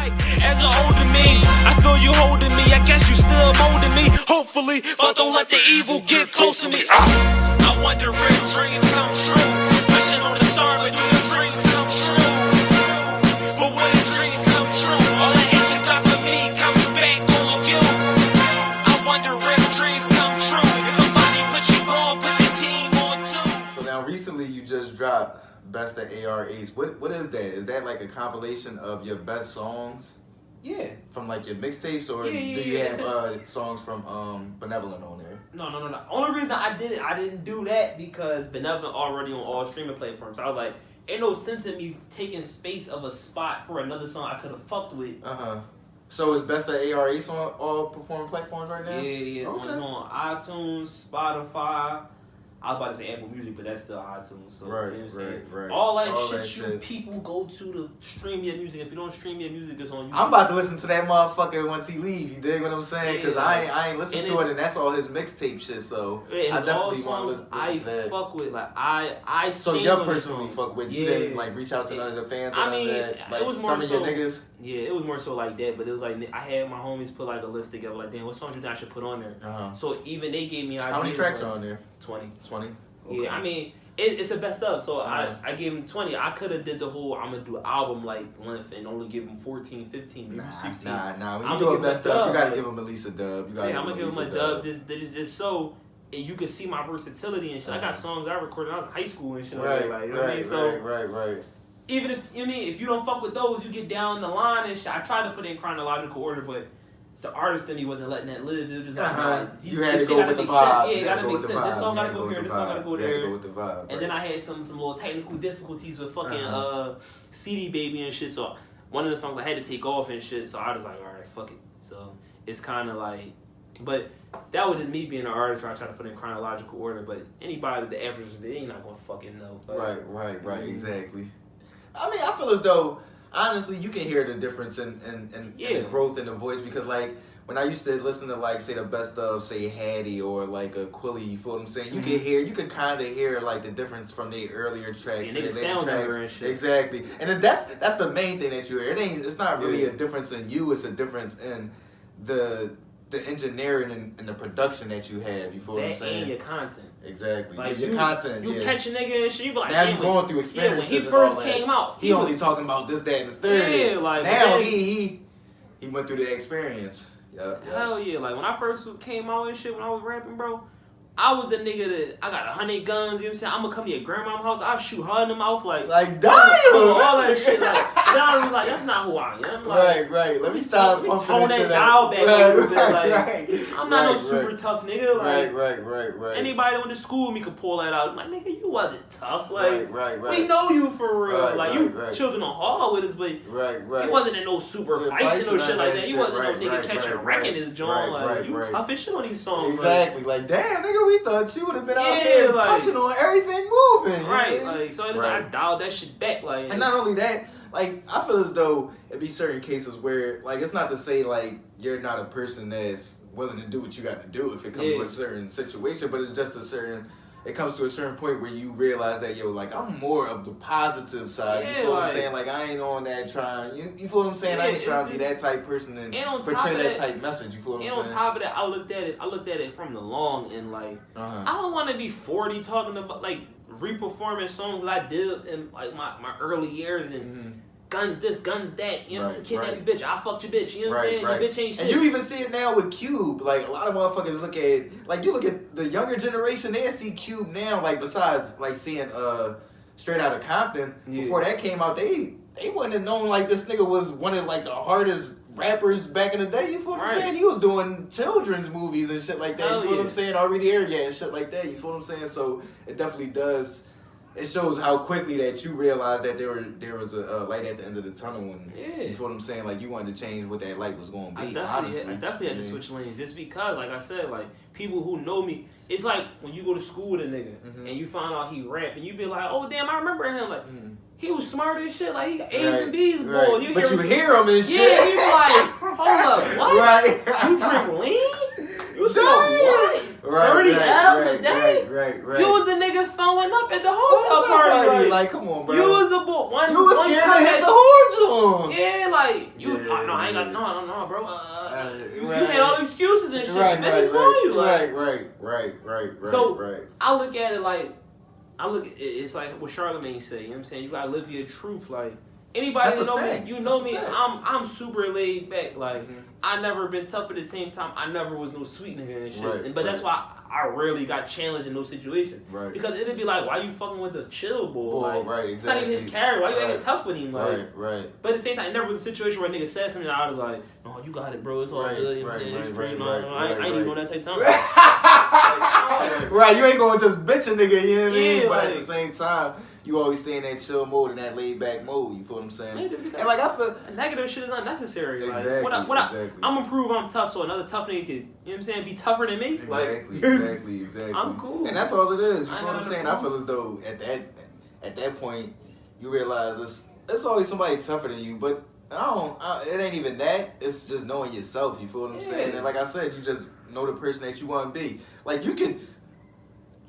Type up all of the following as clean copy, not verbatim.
like as an older me, I feel you holding me. I guess you still molding me, hopefully, but don't let the evil get close to me. I wonder if dreams come true. Wishing on the star, but do your dreams come true? But when the dreams come true, all the hate you got for me comes back on you. I wonder if dreams come true. If somebody put you on, put your team on too. So now recently you just dropped Best of Ar Ase. What is that? Is that like a compilation of your best songs? Yeah. From like your mixtapes, or do you have songs from Benevolent on there? No. Only reason I didn't do that because Benevolent already on all streaming platforms. I was like, ain't no sense in me taking space of a spot for another song I could have fucked with. So is Best of Ar Ase on all performing platforms right now? Yeah. Okay. It's on iTunes, Spotify. I was about to say Apple Music, but that's still iTunes. So, right, you know what I'm saying? Right. All that shit people go to stream your music. If you don't stream your music, it's on YouTube. I'm about to listen to that motherfucker once he leave. You dig what I'm saying? Because I ain't listened to it, and that's all his mixtape shit. So I definitely want to listen to that. I fuck with, like, I so you personally fuck with. You didn't like reach out to none of the fans. I mean, that, like, it was more some of your niggas. Yeah, it was more so like that, but it was like I had my homies put like a list together, like, damn, what songs you think I should put on there? So even they gave me ideas. How many tracks are on there? 20. 20. Okay. Yeah, I mean, it's the best stuff. So I gave him 20. I could have did the whole I'm gonna do album like length and only give him 14, 15, maybe 16. Nah. When you do a best stuff, you gotta give him at least a dub. I'm gonna give him a dub. Just so you can see my versatility and shit. I got songs I recorded when I was in high school and shit. Right. You know what I mean? So right. Even if you don't fuck with those, you get down the line and shit. I tried to put it in chronological order, but the artist in me wasn't letting that live. It was just like, you had to go with the vibe. Yeah, it gotta make sense. This song gotta go here, this song gotta go there. Go with the vibe, and then I had some little technical difficulties with fucking CD Baby and shit. So one of the songs I had to take off and shit. So I was like, all right, fuck it. So it's kind of like, but that was just me being an artist where I try to put it in chronological order. But anybody the average, they ain't not gonna fucking know. But, right, exactly. I mean, I feel as though, honestly, you can hear the difference in the growth in the voice, because like when I used to listen to like say the best of say Haddy or like a Quilly, you feel what I'm saying? You can kind of hear like the difference from the earlier tracks and the sound tracks. And shit. Exactly, and that's the main thing that you hear. It's not really a difference in you. It's a difference in the engineering and the production that you have. You feel what I'm saying? And your content. Exactly. Like your content. You catch a nigga and shit. You be like, now you're going through experiences. When he first came out, he only talking about this, that, and the third. Yeah, like now he went through the experience. Yep. Hell yeah! Like when I first came out and shit, when I was rapping, bro, I was the nigga that I got 100 guns. You know what I'm saying? I'm gonna come to your grandma's house. I'll shoot her in the mouth like damn, all that shit. Like then I was like, that's not who I am. Like, right. Let me stop pumping tone this that shit dial back a little bit. Like I'm not no right. super tough nigga. Like Right. Anybody that went to school with me could pull that out. I'm like, nigga, you wasn't tough. Like right. we know you for real. Like you children on hall with us, but right. You wasn't in no super fights and no shit like that. You wasn't no nigga catching wreck in his joint. Like you tough as shit on these songs. Exactly. Like damn, nigga, we thought you would have been out here punching on everything moving. Right. Like so I dialed that shit back. Like and not only that. Like, I feel as though it'd be certain cases where, like, it's not to say, like, you're not a person that's willing to do what you got to do if it comes to a certain situation, but it's just it comes to a certain point where you realize that, yo, like, I'm more of the positive side. You feel what I'm saying? Like, I ain't on that trying, you feel what I'm saying? I ain't trying to be that type person and portray that type message. You feel what I'm saying? And on top of that, I looked at it from the long and, like, I don't want to be 40 talking about, like, re-performing songs that I did in like my early years and guns this, guns that, you know what I'm saying? Kidnap your bitch, I fucked your bitch, you know what I'm saying? Your bitch ain't shit. And you even see it now with Cube. Like a lot of motherfuckers look at you look at the younger generation, they see Cube now, like besides like seeing Straight Outta Compton, before that came out, they wouldn't have known like this nigga was one of like the hardest rappers back in the day. You feel what I'm saying? He was doing children's movies and shit like that. You feel what I'm saying? Already there, and shit like that. You feel what I'm saying? So it definitely does. It shows how quickly that you realized that there was a light at the end of the tunnel, and you feel what I'm saying? Like you wanted to change what that light was going to be. I definitely had to switch lanes just because, like I said, like people who know me, it's like when you go to school with a nigga and you find out he rap, and you be like, oh damn, I remember him. Like he was smart as shit. Like he got A's and B's, boy. But you hear him and shit. Yeah, you be like, hold up, what? You drink lean? You smoke what? 30 L's a day? Right. You was the nigga throwing up at the hotel party. Like, come on, bro. You was the boy. You was scared to hit the horn. Yeah, like, you, no, I ain't got, no, bro. You had all excuses and shit. Bitches on you. Like, Right. So, I look at it like, it's like what Charlamagne said, you know what I'm saying? You gotta live your truth. Like, anybody that know me, you know me, I'm super laid back. Like, I never been tough, but at the same time, I never was no sweet nigga and shit. But that's why I rarely got challenged in those situations. Right. Because it'd be like, why you fucking with the chill boy? Like, it's not even his character. Why you acting tough with him? Like, But at the same time, it never was a situation where a nigga said something and I was like, no, you got it, bro. It's all good. You know what I'm saying? I ain't even on that type of time. Right, you ain't going to just bitch a nigga, you know what I mean? But at the same time, you always stay in that chill mode and that laid back mode. You feel what I'm saying? And like I feel negative shit is not necessary. Exactly. Like, I'm gonna prove I'm tough, so another tough nigga can, you know what I'm saying, be tougher than me. Exactly. I'm cool, and that's all it is. You feel what I'm saying? I feel as though at that point you realize it's always somebody tougher than you, but it ain't even that. It's just knowing yourself. You feel what I'm saying? And like I said, you just know the person that you want to be. Like you can.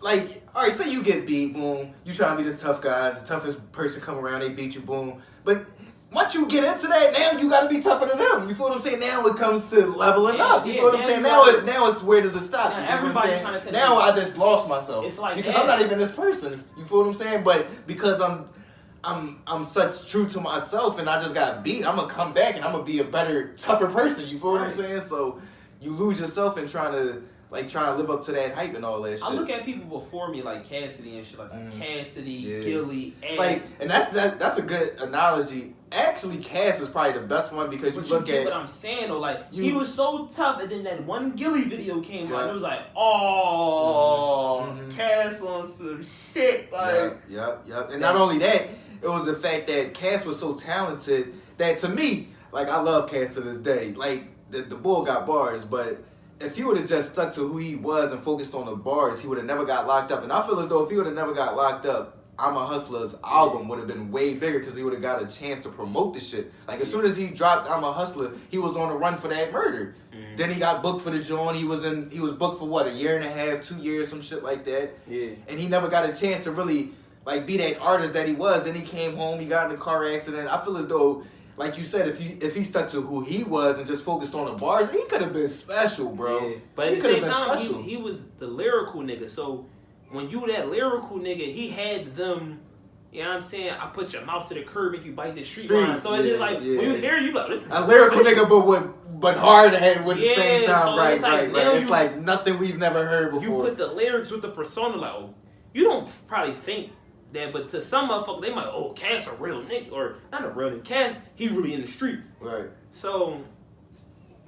Like, all right, say you get beat, boom. You trying to be the tough guy, the toughest person come around, they beat you, boom. But once you get into that, now you got to be tougher than them. You feel what I'm saying? Now it comes to leveling up. You feel what I'm saying? Now it's where does it stop? Everybody's trying to now I just lost myself. It's like because I'm not even this person. You feel what I'm saying? But because I'm such true to myself and I just got beat, I'm gonna come back and I'm gonna be a better, tougher person. You feel what I'm saying? So you lose yourself in trying to live up to that hype and all that shit. I look at people before me like Cassidy and shit, like Cassidy, Gilly, and like, and that's a good analogy. Actually, Cass is probably the best one because you get what I'm saying though. Like he was so tough, and then that one Gilly video came out, and it was like, Cass on some shit. Like, yep. And not only that, it was the fact that Cass was so talented that to me, like I love Cass to this day. Like the bull got bars, but if he would have just stuck to who he was and focused on the bars, he would have never got locked up. And I feel as though if he would have never got locked up, I'm a Hustler's album would have been way bigger because he would have got a chance to promote the shit. Like as soon as he dropped I'm a Hustler, he was on the run for that murder. Then he got booked for the joint. He was booked for what, a year and a half, 2 years, some shit like that. Yeah. And he never got a chance to really like be that artist that he was. Then he came home, he got in a car accident. I feel as though, like you said, if he stuck to who he was and just focused on the bars, he could have been special, bro. Yeah. But at the same time, he was the lyrical nigga. So when you that lyrical nigga, he had them. You know what I'm saying? I put your mouth to the curb, make you bite the street line. So it's just like when you hear you like this. A lyrical nigga, but hard head with the same time. So right. It's like nothing we've never heard before. You put the lyrics with the persona, like you don't probably think that, but to some motherfuckers, they might, Cass a real nigga, or not a real nigga. Cass, he really in the streets. Right. So,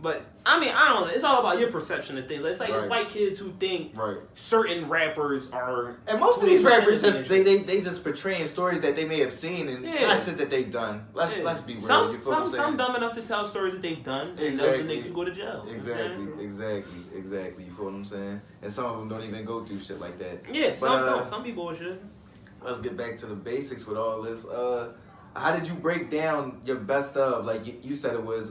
but I mean, I don't know. It's all about your perception of things. It's like it's white kids who think certain rappers are, and most of these rappers they just portraying stories that they may have seen and not shit that they've done. Let's be real. Some dumb enough to tell stories that they've done. And those niggas who go to jail. Exactly. You feel what I'm saying? And some of them don't even go through shit like that. Yeah, some don't. Some people should. Let's get back to the basics with all this. How did you break down your best of? Like you said, it was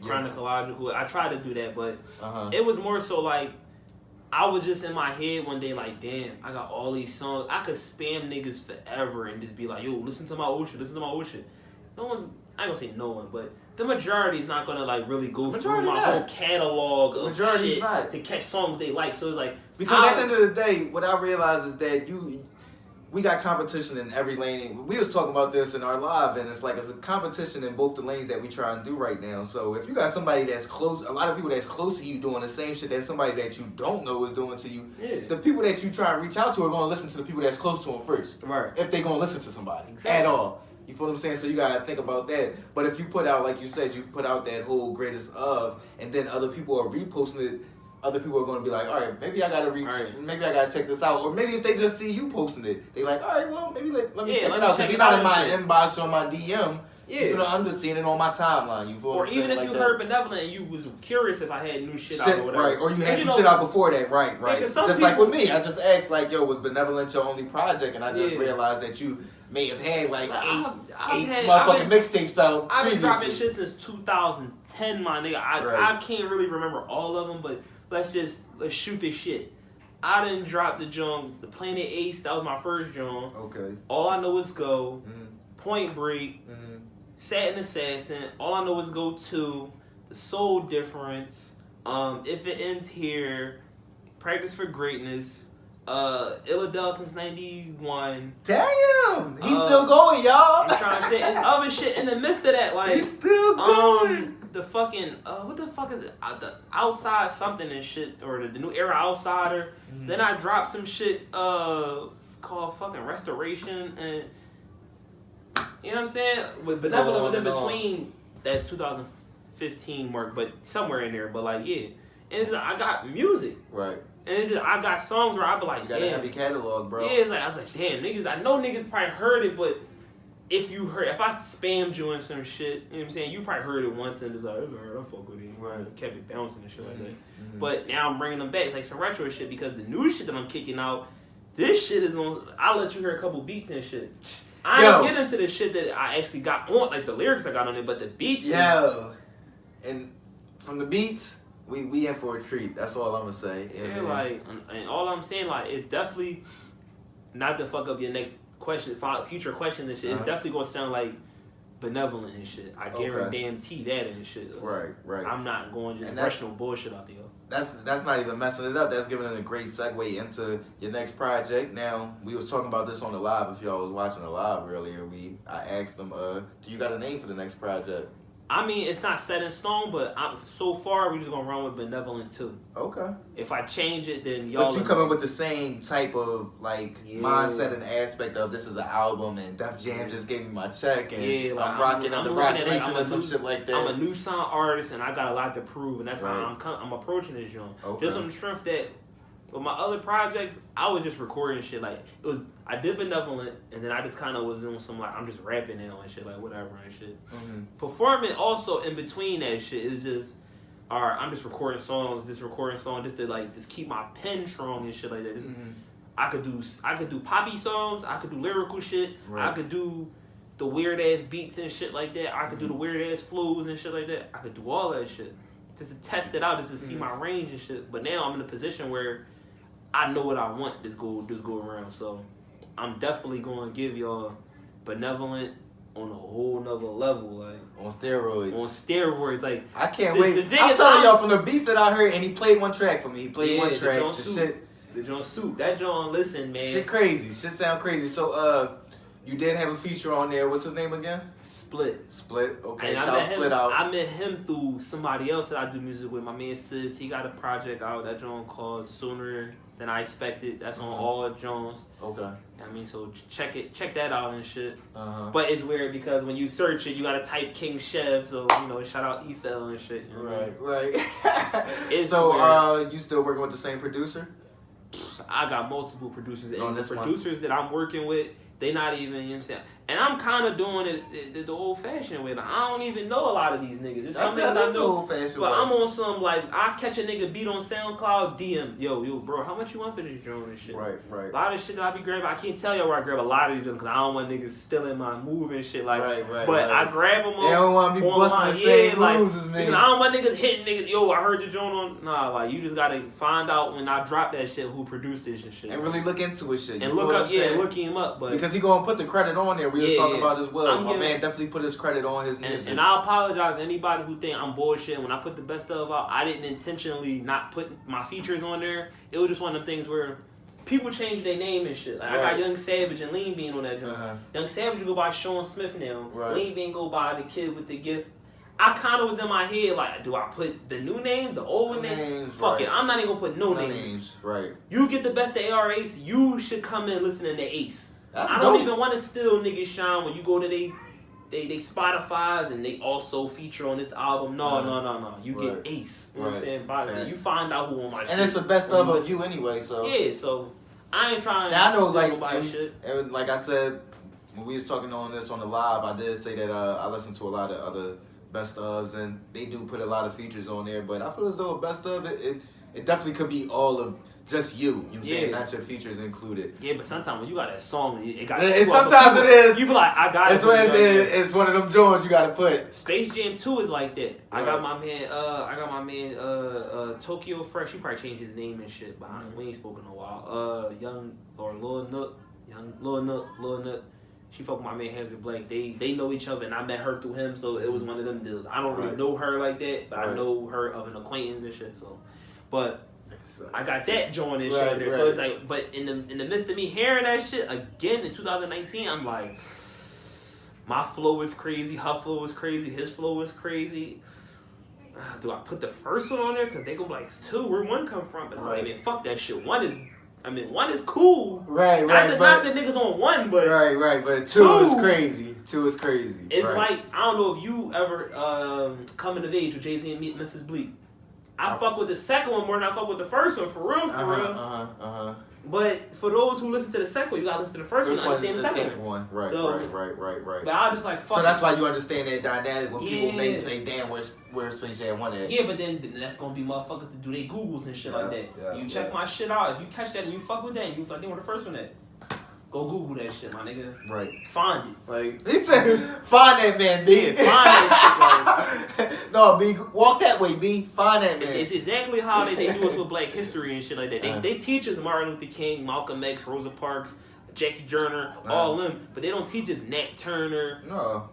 chronological. I tried to do that, but it was more so like I was just in my head one day, like, damn, I got all these songs. I could spam niggas forever and just be like, yo, listen to my old shit. Listen to my old shit. No one's. I ain't gonna say no one, but the majority is not gonna like really go through my whole catalog of shit to catch songs they like. So it's like because at the end of the day, what I realize is that we got competition in every lane. We was talking about this in our live, and it's like it's a competition in both the lanes that we try and do right now. So if you got somebody that's close, a lot of people that's close to you doing the same shit that somebody that you don't know is doing to you, the people that you try and reach out to are going to listen to the people that's close to them first. Right. If they going to listen to somebody at all. You feel what I'm saying? So you got to think about that. But if you put out, like you said, you put out that whole greatest of, and then other people are reposting it, other people are going to be like, all right, maybe I got to maybe I got to check this out. Or maybe if they just see you posting it, they like, all right, well, maybe let me check it out. Because you're not in my inbox or my DM. Yeah. You know, I'm just seeing it on my timeline. You feel what I'm saying? Or even if you heard Benevolent and you was curious if I had new shit out or whatever. Right, or you had some shit out before that. Right. Just people, like with me, I just asked, like, yo, was Benevolent your only project? And I just realized that you may have had like eight motherfucking mixtapes out. I've been dropping shit since 2010, my nigga. I can't really remember all of them, but let's shoot this shit. I done dropped the joint, the Planet Ace. That was my first joint. Okay. All I Know Is Go. Mm-hmm. Point Break. Mm-hmm. Satin Assassin. All I Know Is Go 2. The Soul Difference. If It Ends Here. Practice for Greatness. Illadel since 91. Damn! He's still going, y'all! I'm trying to think. There's other shit in the midst of that, like He's still going! the fucking what the fuck is it? The Outside something and shit, or the New Era Outsider. Mm. Then I dropped some shit called fucking Restoration, and you know what I'm saying? But Benevolent was in between that 2015 mark, but somewhere in there. But like, yeah, and it's like, I got music. Right. And it's just, I got songs where I be like, you got damn. a heavy catalog, bro. Yeah, it's like, I was like, damn, niggas, I know niggas probably heard it, but if I spammed you in some shit, you know what I'm saying, you probably heard it once and it's like, alright, I fuck with it. Right. Kept it bouncing and shit like that. Mm-hmm. But now I'm bringing them back. It's like some retro shit because the new shit that I'm kicking out, this shit is on, I'll let you hear a couple beats and shit. I ain't get into the shit that I actually got on, like the lyrics I got on it, but the beats. Yo. And from the beats, we in for a treat. That's all I'm gonna say. Yeah, like, and all I'm saying, like, it's definitely not to fuck up your next question, future question and shit. It's definitely gonna sound like Benevolent and shit. I guarantee that and shit. Right. I'm not going to just brush no bullshit out there. That's not even messing it up. That's giving it a great segue into your next project. Now, we was talking about this on the live. If y'all was watching the live earlier, I asked them, do you got a name for the next project? I mean, it's not set in stone, but so far we're just gonna run with Benevolent 2. Okay. If I change it, then y'all. But you coming with the same type of mindset and aspect of this is an album and Def Jam just gave me my check and I'm rocking on the Rock Nation or some shit like that. I'm a new sound artist and I got a lot to prove, and that's how I'm approaching this joint. Okay. Just on the strength that with my other projects, I was just recording shit like I did Benevolent, and then I just kind of was in some I'm just rapping now and shit, like whatever and shit. Mm-hmm. Performing also in between that shit is just, alright, I'm just recording songs just to just keep my pen strong and shit like that. I could do poppy songs, I could do lyrical shit, I could do the weird ass beats and shit like that, I could do the weird ass flows and shit like that. I could do all that shit just to test it out, just to see my range and shit. But now I'm in a position where I know what I want this go around, so I'm definitely going to give y'all Benevolent on a whole nother level, like on steroids. Like I can't wait. I'm telling y'all from the beats that I heard, and he played one track for me. He played one track. The John Soup. That John, listen, man. Shit crazy. Shit sound crazy. So you did have a feature on there. What's his name again? Split. Okay, and shout Split out. I met him through somebody else that I do music with. My man Sis. He got a project out. That John called Sooner Than I Expected. That's on all Jones. Okay. I mean, so check that out and shit. But it's weird because when you search it, you gotta type King Chev. So shout out Efel and shit. You know right. It's so weird. You still working with the same producer? I got multiple producers, on and the producers that I'm working with, they not even, you know what I'm saying? And I'm kind of doing it the old-fashioned way. Like, I don't even know a lot of these niggas. There's some niggas I know, but I'm on some, I catch a nigga beat on SoundCloud, DM, yo, bro, how much you want for this drone and shit? Right. A lot of shit that I be grabbing, I can't tell you where I grab a lot of these because I don't want niggas stealing my move and shit. But I grab them on. They don't want to be busting the same moves as me. Because I don't want niggas hitting niggas, yo, I heard the drone on. Nah, you just got to find out when I drop that shit who produced this and shit. And really look into it shit. And look him up. But because he going to put the credit on there. We was talking about as well. My man definitely put his credit on his music. And I apologize to anybody who think I'm bullshit. When I put the best stuff out, I didn't intentionally not put my features on there. It was just one of them things where people change their name and shit. I got Young Savage and Lean Bean on that joint. Young Savage go by Sean Smith now. Lean Bean go by the kid with the gift. I kind of was in my head do I put the new name, the old name? Fuck it, I'm not even gonna put no names. Right. You get the best of Ar Ase, you should come in listening to Ace. I don't even want to steal niggas shine when you go to they Spotify's and they also feature on this album. No. You get Ace. You know what I'm saying? You find out who on my shit. And it's the best of you anyway, so. Yeah, so I ain't trying to steal nobody's shit. And like I said, when we was talking on this on the live, I did say that I listen to a lot of other best ofs and they do put a lot of features on there, but I feel as though a best of it definitely could be all of just you. You know what I'm saying? Not your features included. Yeah, but sometimes when you got that song, it got. Sometimes it is. You be like, I got it. It's one of them joints you gotta put. Space Jam 2 is like that. Right. I got my man, Tokyo Fresh. He probably changed his name and shit, but we ain't spoken in a while. Lil Nook. She fuck with my man Hazard Black. They know each other, and I met her through him, so it was one of them deals. I don't really know her like that, but I know her of an acquaintance and shit. So, but I got that joint and shit there. So it's like, but in the midst of me hearing that shit again in 2019, I'm like, my flow is crazy, her flow is crazy, his flow is crazy. Do I put the first one on there? Because they go like, it's 2, where 1 come from? But I'm like, man, fuck that shit. 1 is cool. Right. Not the niggas on 1, but but 2 is crazy. 2 is crazy. It's like, I don't know if you ever coming of age with Jay-Z and Memphis Bleak. I fuck with the second one more than I fuck with the first one, for real. But for those who listen to the second one, you gotta listen to the first one to understand the second one. Right. But I just like fuck. So that's why you understand that dynamic when people may say, "Damn, where's Space Jam 1 at?" Yeah, but then that's gonna be motherfuckers to do their Googles and shit like that. You check my shit out. If you catch that and you fuck with that, and you like, where the first one at? Go Google that shit, my nigga. Right. Find it. Like he said, find that man, B. Find that shit. Like, no, B. Walk that way, B. Find that man. It's exactly how they do us with Black history and shit like that. They teach us Martin Luther King, Malcolm X, Rosa Parks, Jackie Joyner, all them, but they don't teach us Nat Turner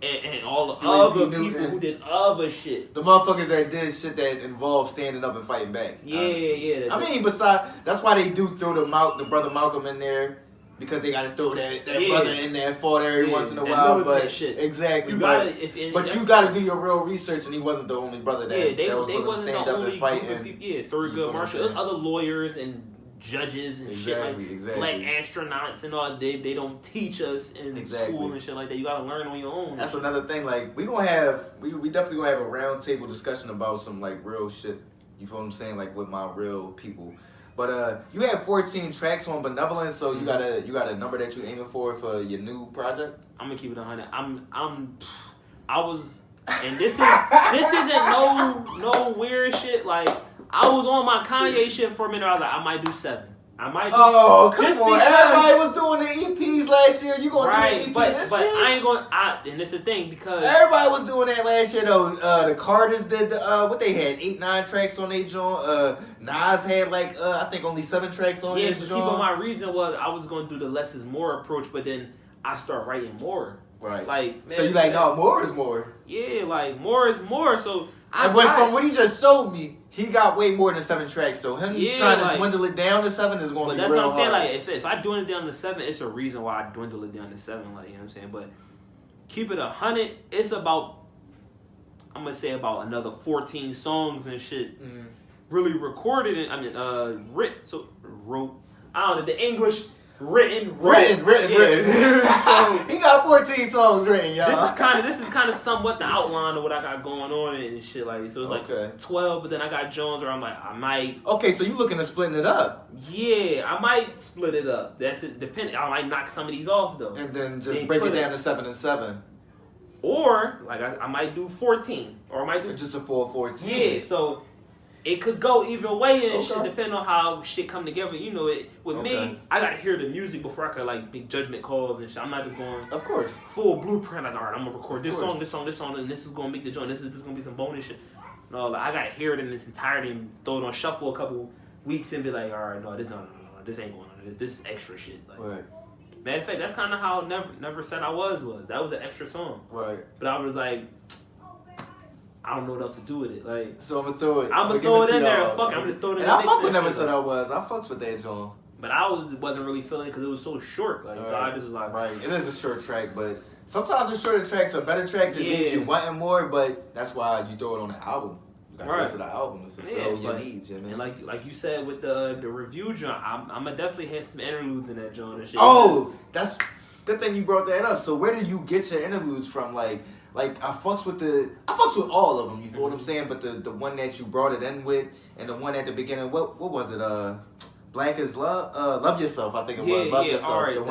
and all the other people who did other shit. The motherfuckers that did shit that involved standing up and fighting back. Yeah. I mean, besides, that's why they do throw the brother Malcolm in there. Because they gotta throw that brother in there for every once in a while, but shit. Exactly. You gotta, but you gotta do your real research, and he wasn't the only brother that they was willing to stand up and fight. Thurgood Marshall, there's other lawyers and judges and shit like black astronauts and all. They don't teach us in school and shit like that. You gotta learn on your own. That's another thing. Like we definitely gonna have a round table discussion about some like real shit. You feel what I'm saying? Like with my real people. But you had 14 tracks on Benevolence, so you got a number that you aiming for your new project? I'm gonna keep it 100. And this isn't no weird shit. Like I was on my Kanye shit for a minute. I was like, I might do 7. Come on! Everybody was doing the EPs last year. You gonna do the EP this year? But I ain't going. And it's the thing because everybody was doing that last year though. The Carters did what they had 8-9 tracks on their joint. Nas had like I think only 7 tracks on his joint. See, but my reason was I was gonna do the less is more approach, but then I start writing more. Right. Like man, so you like no more is more. Yeah, like more is more. So from what he just showed me. He got way more than 7 tracks, so him trying to dwindle it down to 7 is going to be real hard. But that's what I'm saying. Like, if I dwindle it down to 7, it's a reason why I dwindle it down to 7. Like, you know what I'm saying? But keep it 100. It's about, I'm gonna say about another 14 songs and shit, really recorded. And I mean, wrote. I don't know the English. Written. So, he got 14 songs written, y'all. This is kind of somewhat the outline of what I got going on and shit like. So it's like 12, but then I got Jones where I'm like I might. Okay, so you looking to splitting it up? Yeah, I might split it up. That's it. Depending, I might knock some of these off though, and then just break it down to 7 and 7. Or like I might do 14, or I might do just a full 14. Yeah, so. It could go either way and shit, depending on how shit come together. You know, with me, I gotta hear the music before I could like make judgment calls and shit. I'm not just going, of course, full blueprint. Like, all right, I'm gonna record this song, and this is gonna make the joint. This is gonna be some bonus shit. No, like I gotta hear it in its entirety and throw it on shuffle a couple weeks and be like, all right, no, this ain't going on. This is extra shit. Like, right. Matter of fact, that's kind of how Never Said I Was. That was an extra song. Right. But I was like. I don't know what else to do with it. Like, so I'm gonna throw it. I'm gonna throw it in there. Fuck it, I'm just throwing it in there. And I fuck with Never Said I Was. I fucks with that joint. But I wasn't really feeling it because it was so short. Like, so I just was like, right. It is a short track, but sometimes the shorter tracks are better tracks. It makes you wanting more, but that's why you throw it on the album. You got to listen to the album to fulfill your needs. You know? And like you said with the review joint, I'm gonna definitely have some interludes in that joint and shit. Oh, that's good thing you brought that up. So where do you get your interludes from? Like I fucks with all of them. You feel what I'm saying? But the one that you brought it in with, and the one at the beginning, what was it? Black is Love. Love Yourself. I think it was Love Yourself. All right. The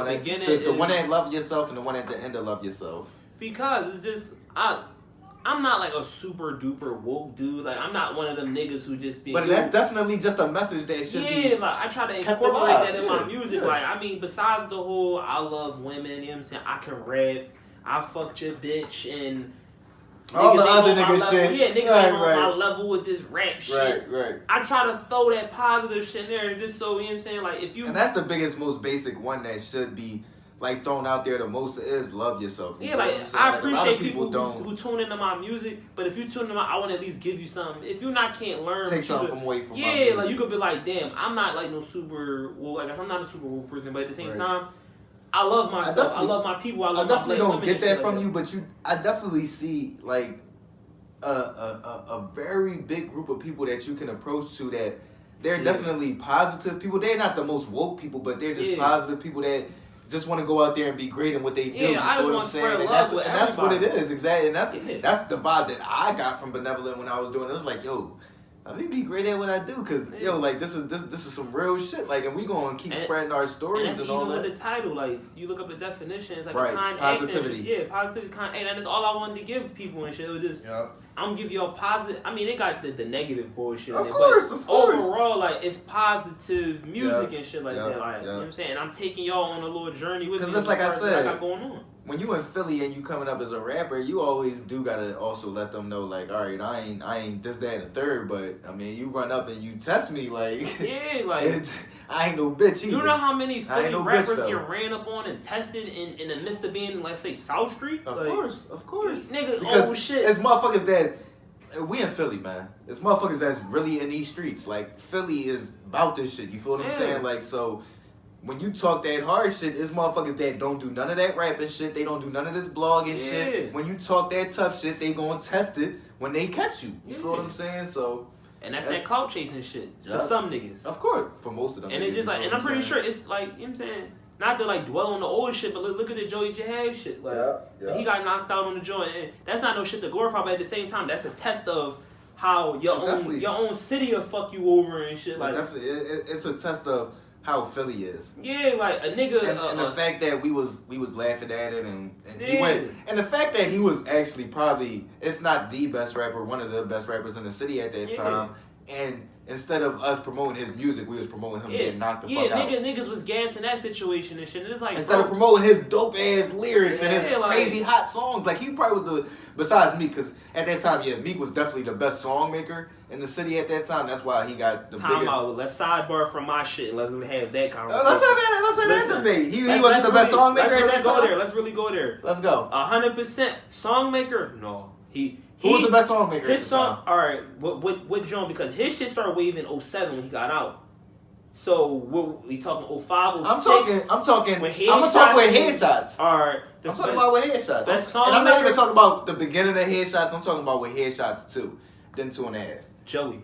one at Love Yourself, and the one at the end of Love Yourself. Because it's just I'm not like a super duper woke dude. Like I'm not one of them niggas who just be. But that's definitely just a message that should be. Yeah, like I try to incorporate that in my music. Like I mean, besides the whole I love women, you know what I'm saying? I can rap, I fucked your bitch, and all the other niggas shit. Yeah, niggas ain't on my level with this rap shit. Right. I try to throw that positive shit in there just so, you know what I'm saying? Like if you. And that's the biggest, most basic one that should be like thrown out there the most is love yourself. Yeah, like I appreciate people who tune into my music, but if you tune into I want to at least give you something. If you can't learn, take something away from. Yeah, like you could be like, damn, I'm not like no super well, like I'm not a super woke person, but at the same time, I love myself. I love my people. I definitely don't get that from you, but I definitely see like a very big group of people that you can approach to that they're definitely positive people. They're not the most woke people, but they're just positive people that just want to go out there and be great in what they do. Yeah, you know what I'm saying? And that's what it is, exactly. And that's the vibe that I got from Benevolent when I was doing it. It was like, yo, let me be great at what I do, cause yo, like this is some real shit. Like, and we gonna keep spreading our stories and all that. Even with the title, like you look up the definition, it's like a kind positivity. Yeah, positivity, kind, and that's all I wanted to give people and shit. It was just, I'm gonna give y'all positive. I mean, they got the negative bullshit. Of course. Overall, like it's positive music and shit like that. Like you know what I'm saying, and I'm taking y'all on a little journey with me. Cause just like I said, I got going on. When you in Philly and you coming up as a rapper, you always do gotta also let them know, like, all right, I ain't this, that, and the third, but I mean, you run up and you test me, like, like I ain't no bitch either. You know how many Philly rappers get ran up on and tested in the midst of being, let's say, South Street? Of course. Nigga, because shit. It's motherfuckers that, we in Philly, man. It's motherfuckers that's really in these streets. Like, Philly is about this shit, you feel what I'm saying? Like, so when you talk that hard shit, it's motherfuckers that don't do none of that rapping shit. They don't do none of this blogging shit. When you talk that tough shit, they gonna test it when they catch you. You feel what I'm saying? So, and that's that clout chasing shit for some niggas. Of course, for most of them. And it's just like, and I'm pretty sure it's like, you know what I'm saying? Not to like dwell on the old shit, but look at the Joey Jihad shit. Like, he got knocked out on the joint, and that's not no shit to glorify. But at the same time, that's a test of how your own city will fuck you over and shit. Like, definitely, it's a test of how Philly is. Yeah, like a nigga, and the fact that we was laughing at it, and he went, and the fact that he was actually probably, if not the best rapper, one of the best rappers in the city at that time, and instead of us promoting his music, we was promoting him getting knocked the fuck out. Niggas was gassing that situation and shit. And it's like, instead of promoting his dope ass lyrics and his crazy hot songs, like he probably was besides Meek, because at that time, Meek was definitely the best song maker in the city at that time. That's why he got the biggest. Let's sidebar from my shit and let's have that conversation. Let's have that debate. He wasn't the best song maker at that time. Let's really go there. Let's go. 100% song maker. No, Who was the best song maker? His song, alright, what John, because his shit started waving 07 when he got out. So what we talking 05, 06? I'm gonna talk with headshots. Alright. I'm talking about with headshots. Best song and I'm not even talking about the beginning of headshots, I'm talking about with headshots 2, then 2.5.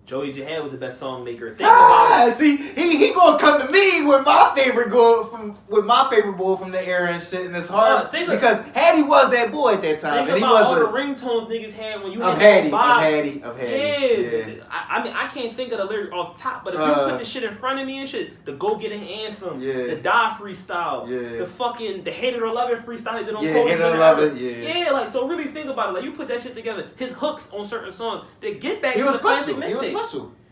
Joey Jihad was the best song maker. Think about it. See, he gonna come to me with my favorite boy from the era and shit, and it's hard because Haddy was that boy at that time, and he was all the ringtones niggas had when you of Haddy. Yeah. I mean I can't think of the lyric off top, but if you put the shit in front of me and shit, the Go Get It Anthem, the Die freestyle, the fucking the Hate It or Love It freestyle he did on Hate It or Love It, yeah, like so really think about it, like you put that shit together, his hooks on certain songs, the Get Back he was classic mixtape.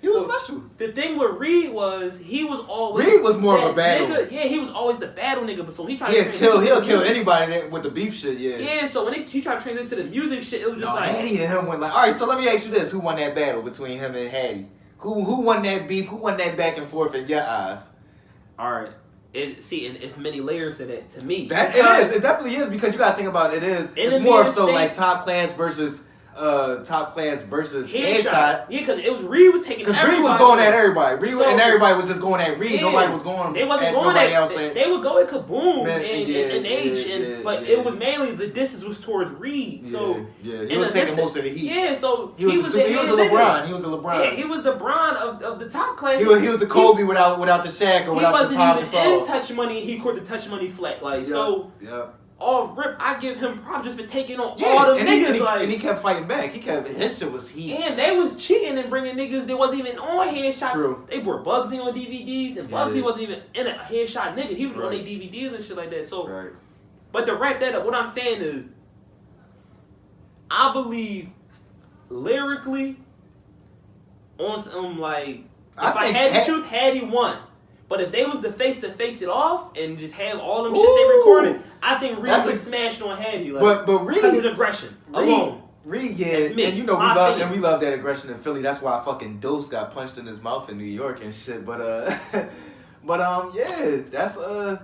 He was special. The thing with Reed was he was always more of a battle nigga. Yeah, he was always the battle nigga. But so he tried to he'll kill anybody with the beef shit. Yeah. So when he tried to transition to the music shit, it was just like Haddy and him went like, all right. So let me ask you this: who won that battle between him and Haddy? Who won that beef? Who won that back and forth in your eyes? All right. It's many layers to that. To me, that it is. It definitely is because you gotta think about it. It's more so like top class versus headshot. Yeah, because Reed was taking. Because Reed was going at everybody. And everybody was just going at Reed. Yeah, nobody was going. They wasn't at going nobody at. Else they would go at Kaboom and H, but it was mainly the distance was towards Reed. So he was taking most of the heat. Yeah, so he was the LeBron. He was the LeBron. Yeah, he was the Bron of the top class. He was the Kobe without the Shaq or without the Pop. He wasn't even in Touch Money. He caught the Touch Money flat. Like so. Yeah. All rip, I give him props just for taking on all the niggas. And he kept fighting back. His shit was heat. And they was cheating and bringing niggas that wasn't even on headshot. True. They were Bugsy on DVDs, and Bugsy wasn't even in a headshot nigga. He was on their DVDs and shit like that. So, but to wrap that up, what I'm saying is, I believe lyrically on some like if I had to choose, Haddy won. But if they was to face it off and just have all them shit they recorded, I think Reed would smashed on Haddy. Like, but Reed, because of the aggression alone. Reed, yeah, and you know we love that aggression in Philly. That's why fucking Dose got punched in his mouth in New York and shit. But yeah, that's I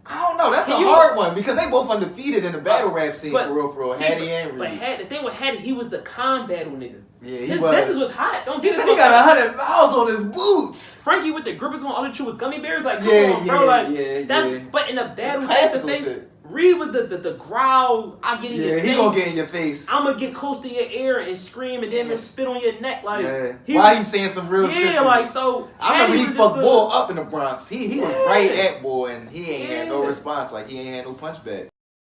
don't know. That's a hard one because they both undefeated in the battle rap scene for real. Haddy and Reed. But the thing with Haddy, he was the con battle nigga. Yeah, his message was hot. Don't get it. He got 100 miles on his boots. Frankie with the grippers on, all the was gummy bears. Like, come on, bro. Like, that's. But in the battle face to face, Reed was the growl. I get in your face. Yeah, he gonna get in your face. I'm gonna get close to your ear and scream and then spit on your neck. Like, why he saying some real shit? Yeah, like so. I remember he fucked Bull up in the Bronx. He was right at Bull and he ain't had no response. Like he ain't had no punch back.